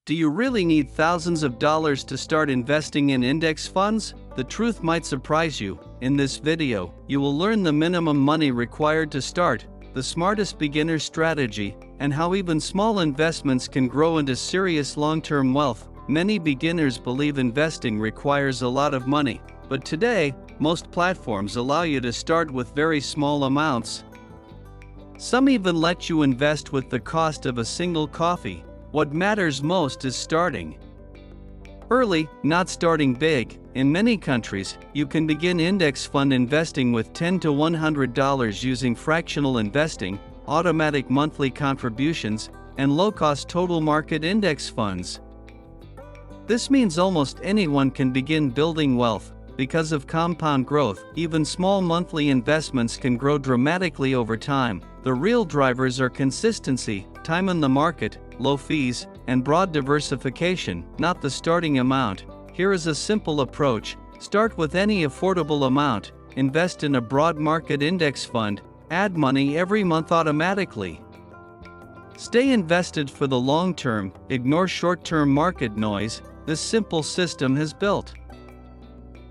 Do you really need thousands of dollars to start investing in index funds? The truth might surprise you. In this video, you will learn the minimum money required to start, the smartest beginner strategy, and how even small investments can grow into serious long-term wealth. Many beginners believe investing requires a lot of money, but today, most platforms allow you to start with very small amounts. Some even let you invest with the cost of a single coffee. What matters most is starting early, not starting big. In many countries, you can begin index fund investing with $10 to $100 using fractional investing, automatic monthly contributions, and low-cost total market index funds. This means almost anyone can begin building wealth. Because of compound growth, even small monthly investments can grow dramatically over time. The real drivers are consistency, time in the market, low fees, and broad diversification, not the starting amount. Here is a simple approach. Start with any affordable amount, invest in a broad market index fund, add money every month automatically. Stay invested for the long term, ignore short-term market noise. This simple system has built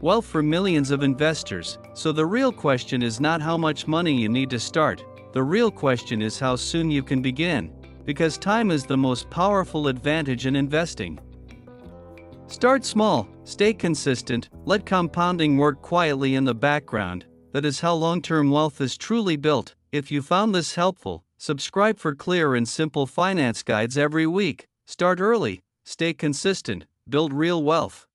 wealth for millions of investors. So the real question is not how much money you need to start. The real question is how soon you can begin. Because time is the most powerful advantage in investing. Start small, stay consistent, let compounding work quietly in the background. That is how long-term wealth is truly built. If you found this helpful, subscribe for clear and simple finance guides every week. Start early, stay consistent, build real wealth.